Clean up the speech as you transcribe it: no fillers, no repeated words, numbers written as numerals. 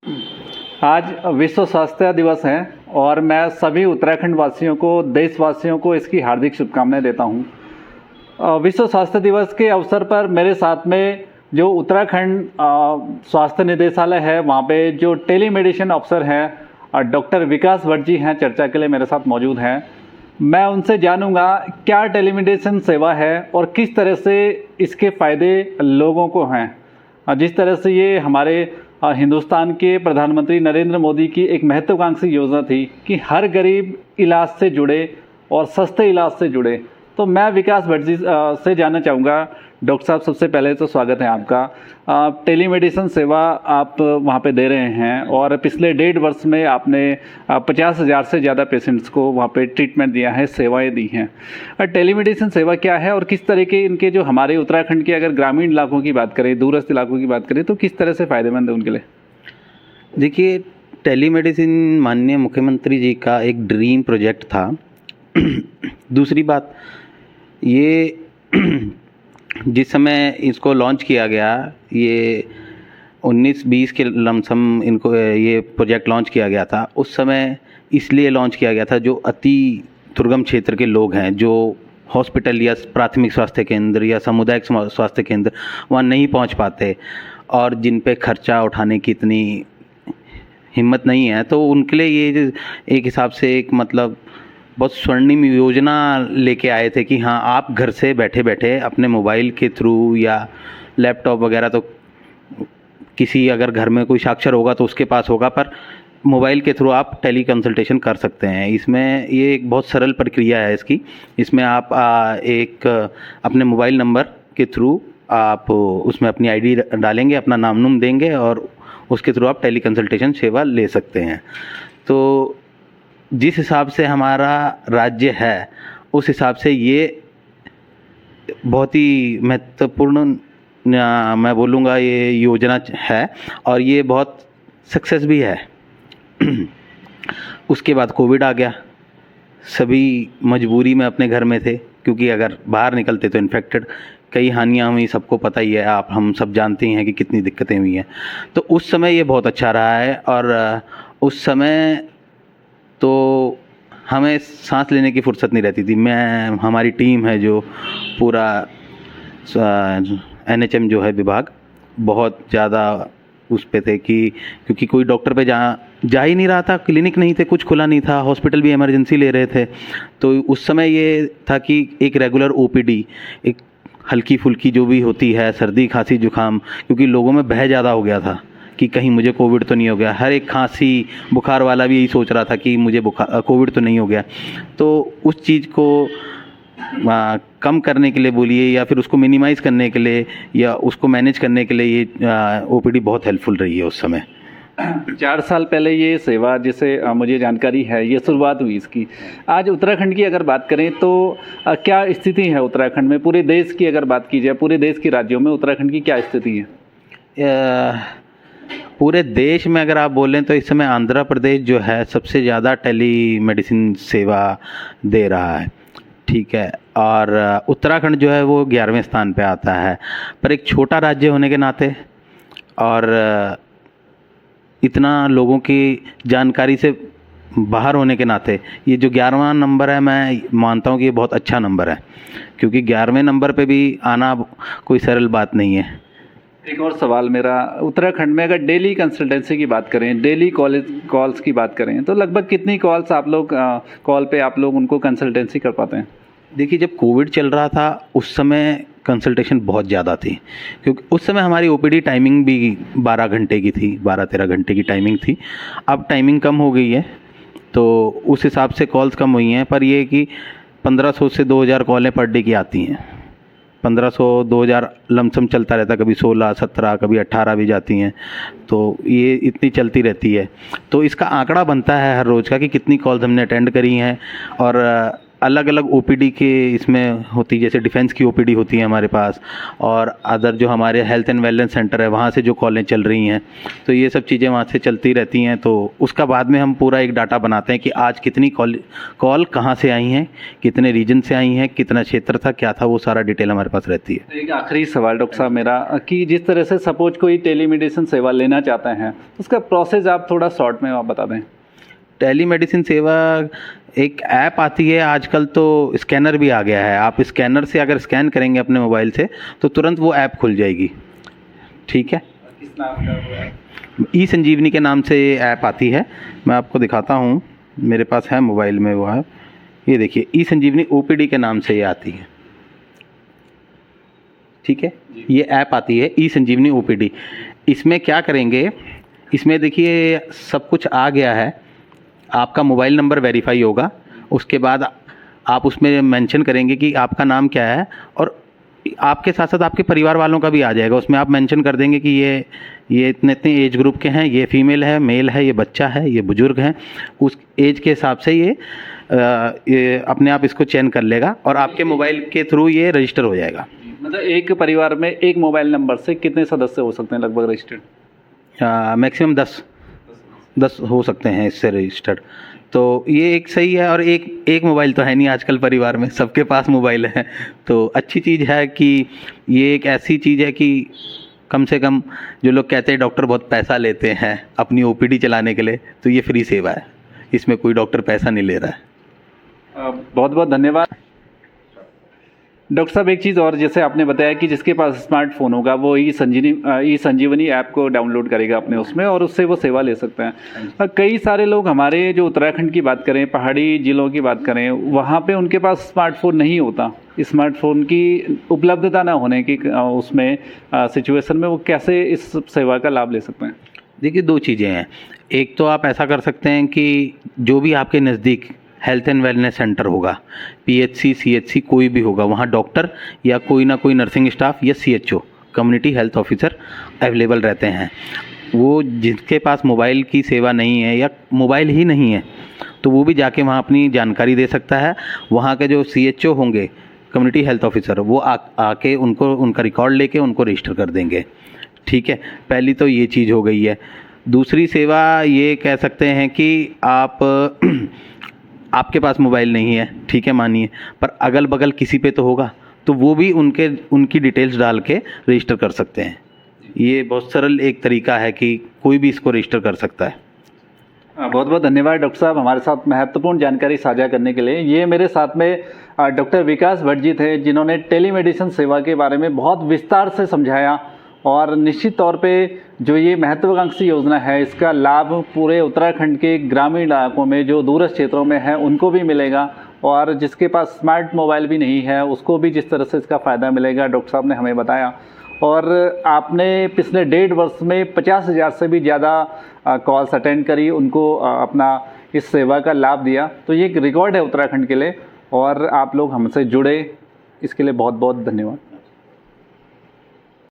आज विश्व स्वास्थ्य दिवस है और मैं सभी उत्तराखंड वासियों को, देशवासियों को इसकी हार्दिक शुभकामनाएं देता हूं। विश्व स्वास्थ्य दिवस के अवसर पर मेरे साथ में जो उत्तराखंड स्वास्थ्य निदेशालय है, वहां पे जो टेलीमेडिसिन अफसर हैं डॉक्टर विकास भट्ट जी हैं, चर्चा के लिए मेरे साथ मौजूद हैं। मैं उनसे जानूंगा क्या टेलीमेडिसिन सेवा है और किस तरह से इसके फ़ायदे लोगों को हैं। जिस तरह से ये हमारे हिंदुस्तान के प्रधानमंत्री नरेंद्र मोदी की एक महत्वाकांक्षी योजना थी कि हर गरीब इलाज से जुड़े और सस्ते इलाज से जुड़े। तो मैं विकास भट्ट जी से जानना चाहूँगा। डॉक्टर साहब, सबसे पहले तो स्वागत है आपका। टेलीमेडिसिन सेवा आप वहाँ पे दे रहे हैं और पिछले 1.5 वर्ष में आपने 50,000 से ज़्यादा पेशेंट्स को वहाँ पे ट्रीटमेंट दिया है, सेवाएं दी हैं। टेलीमेडिसिन सेवा क्या है और किस तरह के इनके जो हमारे उत्तराखंड के अगर ग्रामीण इलाकों की बात करें, दूरस्थ इलाकों की बात करें, तो किस तरह से फ़ायदेमंद है उनके लिए? देखिए, टेलीमेडिसिन माननीय मुख्यमंत्री जी का एक ड्रीम प्रोजेक्ट था। दूसरी बात ये जिस समय इसको लॉन्च किया गया, ये 19-20 के लमसम इनको ये प्रोजेक्ट लॉन्च किया गया था। उस समय इसलिए लॉन्च किया गया था जो अति दुर्गम क्षेत्र के लोग हैं, जो हॉस्पिटल या प्राथमिक स्वास्थ्य केंद्र या सामुदायिक स्वास्थ्य केंद्र वहाँ नहीं पहुँच पाते और जिन पे खर्चा उठाने की इतनी हिम्मत नहीं है, तो उनके लिए ये एक हिसाब से एक मतलब बहुत स्वर्णिम योजना लेके आए थे कि हाँ, आप घर से बैठे बैठे अपने मोबाइल के थ्रू या लैपटॉप वगैरह, तो किसी अगर घर में कोई साक्षर होगा तो उसके पास होगा, पर मोबाइल के थ्रू आप टेली कंसल्टेशन कर सकते हैं। इसमें ये एक बहुत सरल प्रक्रिया है इसकी। इसमें आप एक अपने मोबाइल नंबर के थ्रू आप उसमें अपनी आईडी डालेंगे, अपना नाम नुम देंगे और उसके थ्रू आप टेली कंसल्टेशन सेवा ले सकते हैं। तो जिस हिसाब से हमारा राज्य है, उस हिसाब से ये बहुत ही महत्वपूर्ण मैं बोलूँगा ये योजना है और ये बहुत सक्सेस भी है। उसके बाद कोविड आ गया, सभी मजबूरी में अपने घर में थे, क्योंकि अगर बाहर निकलते तो इन्फेक्टेड, कई हानियाँ हुई, सबको पता ही है, हम सब जानते हैं कि कितनी दिक्कतें हुई हैं। तो उस समय ये बहुत अच्छा रहा है और उस समय तो हमें सांस लेने की फुर्सत नहीं रहती थी। हमारी टीम है जो पूरा NHM जो है विभाग, बहुत ज़्यादा उस पे थे कि क्योंकि कोई डॉक्टर पे जा ही नहीं रहा था, क्लिनिक नहीं थे, कुछ खुला नहीं था, हॉस्पिटल भी इमरजेंसी ले रहे थे। तो उस समय ये था कि एक रेगुलर OPD, एक हल्की फुल्की जो भी होती है, सर्दी खांसी जुकाम, क्योंकि लोगों में भय ज़्यादा हो गया था कि कहीं मुझे कोविड तो नहीं हो गया। हर एक खांसी बुखार वाला भी यही सोच रहा था कि मुझे कोविड तो नहीं हो गया। तो उस चीज़ को कम करने के लिए बोलिए या फिर उसको मिनिमाइज़ करने के लिए या उसको मैनेज करने के लिए ये OPD बहुत हेल्पफुल रही है उस समय। 4 साल पहले ये सेवा, जिसे मुझे जानकारी है, ये शुरुआत हुई इसकी। आज उत्तराखंड की अगर बात करें तो क्या स्थिति है उत्तराखंड में? पूरे देश की अगर बात की जाए, पूरे देश के राज्यों में उत्तराखंड की क्या स्थिति है? पूरे देश में अगर आप बोलें तो इस समय आंध्र प्रदेश जो है सबसे ज़्यादा टेली मेडिसिन सेवा दे रहा है, ठीक है, और उत्तराखंड जो है वो 11वें स्थान पे आता है। पर एक छोटा राज्य होने के नाते और इतना लोगों की जानकारी से बाहर होने के नाते ये जो 11वां नंबर है, मैं मानता हूँ कि ये बहुत अच्छा नंबर है, क्योंकि 11वें नंबर पे भी आना कोई सरल बात नहीं है। एक और सवाल मेरा, उत्तराखंड में अगर डेली कंसल्टेंसी की बात करें, डेली कॉल्स की बात करें, तो लगभग कितनी कॉल्स आप लोग कॉल पे आप लोग उनको कंसल्टेंसी कर पाते हैं? देखिए, जब कोविड चल रहा था उस समय कंसल्टेशन बहुत ज़्यादा थी, क्योंकि उस समय हमारी OPD टाइमिंग भी 12 घंटे की थी, 12-13 घंटे की टाइमिंग थी। अब टाइमिंग कम हो गई है तो उस हिसाब से कॉल्स कम हुई हैं, पर ये कि 1500 से 2000 कॉलें पर डे की आती हैं। 1500-2000 लमसम चलता रहता, कभी 16, 17, कभी 18 भी जाती हैं, तो ये इतनी चलती रहती है। तो इसका आंकड़ा बनता है हर रोज़ का कि कितनी कॉल्स हमने अटेंड करी हैं और अलग अलग ओपीडी के इसमें होती, जैसे डिफेंस की ओपीडी होती है हमारे पास, और अदर जो हमारे हेल्थ एंड वेलनेस सेंटर है वहाँ से जो कॉलें चल रही हैं, तो ये सब चीज़ें वहाँ से चलती रहती हैं। तो उसका बाद में हम पूरा एक डाटा बनाते हैं कि आज कितनी कॉल कहाँ से आई हैं, कितने रीजन से आई हैं, कितना क्षेत्र था, क्या था, वो सारा डिटेल हमारे पास रहती है। एक आखिरी सवाल डॉक्टर साहब मेरा, कि जिस तरह से सपोज कोई टेलीमेडिसिन सेवा लेना चाहते हैं, उसका प्रोसेस आप थोड़ा शॉर्ट में आप बता दें। टेलीमेडिसिन सेवा एक ऐप आती है आजकल, तो स्कैनर भी आ गया है। आप स्कैनर से अगर स्कैन करेंगे अपने मोबाइल से तो तुरंत वो ऐप खुल जाएगी। ठीक है, किस नाम का वो है? ई संजीवनी के नाम से ये ऐप आती है। मैं आपको दिखाता हूँ, मेरे पास है मोबाइल में वो ऐप। ये देखिए, ई संजीवनी ओपीडी के नाम से ये आती है। ठीक है, ये ऐप आती है ई संजीवनी ओपीडी। इसमें क्या करेंगे, इसमें देखिए सब कुछ आ गया है। आपका मोबाइल नंबर वेरीफाई होगा, उसके बाद आप उसमें मेंशन करेंगे कि आपका नाम क्या है, और आपके साथ साथ आपके परिवार वालों का भी आ जाएगा। उसमें आप मेंशन कर देंगे कि ये इतने इतने एज ग्रुप के हैं, ये फीमेल है, मेल है, ये बच्चा है, ये बुजुर्ग हैं। उस एज के हिसाब से ये अपने आप इसको चयन कर लेगा और आपके मोबाइल के थ्रू ये रजिस्टर हो जाएगा। मतलब एक परिवार में एक मोबाइल नंबर से कितने सदस्य हो सकते हैं लगभग रजिस्टर्ड? मैक्सिमम 10 हो सकते हैं इससे रजिस्टर्ड। तो ये एक सही है, और एक मोबाइल तो है नहीं आजकल परिवार में, सबके पास मोबाइल है। तो अच्छी चीज़ है कि ये एक ऐसी चीज़ है कि कम से कम जो लोग कहते हैं डॉक्टर बहुत पैसा लेते हैं अपनी ओपीडी चलाने के लिए, तो ये फ्री सेवा है, इसमें कोई डॉक्टर पैसा नहीं ले रहा है। बहुत बहुत धन्यवाद डॉक्टर साहब। एक चीज़ और, जैसे आपने बताया कि जिसके पास स्मार्टफोन होगा वो ई संजीवनी ऐप को डाउनलोड करेगा अपने उसमें, और उससे वो सेवा ले सकते हैं। कई सारे लोग हमारे जो उत्तराखंड की बात करें, पहाड़ी जिलों की बात करें, वहाँ पे उनके पास स्मार्टफोन नहीं होता। स्मार्टफोन की उपलब्धता ना होने की उसमें सिचुएशन में वो कैसे इस सेवा का लाभ ले सकते हैं? देखिए, 2 चीज़ें हैं। एक तो आप ऐसा कर सकते हैं कि जो भी आपके नज़दीक हेल्थ एंड वेलनेस सेंटर होगा, पीएचसी, सीएचसी कोई भी होगा, वहाँ डॉक्टर या कोई ना कोई नर्सिंग स्टाफ या CHO, community health officer available रहते हैं। वो जिसके पास मोबाइल की सेवा नहीं है या मोबाइल ही नहीं है, तो वो भी जाके वहाँ अपनी जानकारी दे सकता है। वहाँ के जो सीएचओ होंगे, कम्युनिटी हेल्थ ऑफिसर, वो आके उनको उनका रिकॉर्ड लेके उनको रजिस्टर कर देंगे। ठीक है, पहली तो ये चीज़ हो गई है। दूसरी सेवा ये कह सकते हैं कि आपके पास मोबाइल नहीं है, ठीक है, मानिए, पर अगल बगल किसी पे तो होगा, तो वो भी उनकी डिटेल्स डाल के रजिस्टर कर सकते हैं। ये बहुत सरल एक तरीका है कि कोई भी इसको रजिस्टर कर सकता है। बहुत बहुत धन्यवाद डॉक्टर साहब हमारे साथ महत्वपूर्ण जानकारी साझा करने के लिए। ये मेरे साथ में डॉक्टर विकास भट्ट जी थे, जिन्होंने टेलीमेडिसिन सेवा के बारे में बहुत विस्तार से समझाया, और निश्चित तौर पे जो ये महत्वाकांक्षी योजना है इसका लाभ पूरे उत्तराखंड के ग्रामीण इलाकों में जो दूरस्थ क्षेत्रों में है उनको भी मिलेगा, और जिसके पास स्मार्ट मोबाइल भी नहीं है उसको भी जिस तरह से इसका फ़ायदा मिलेगा डॉक्टर साहब ने हमें बताया। और आपने पिछले 1.5 वर्ष में 50,000 से भी ज़्यादा कॉल्स अटेंड करी, उनको अपना इस सेवा का लाभ दिया। तो ये एक रिकॉर्ड है उत्तराखंड के लिए, और आप लोग हमसे जुड़े, इसके लिए बहुत बहुत धन्यवाद।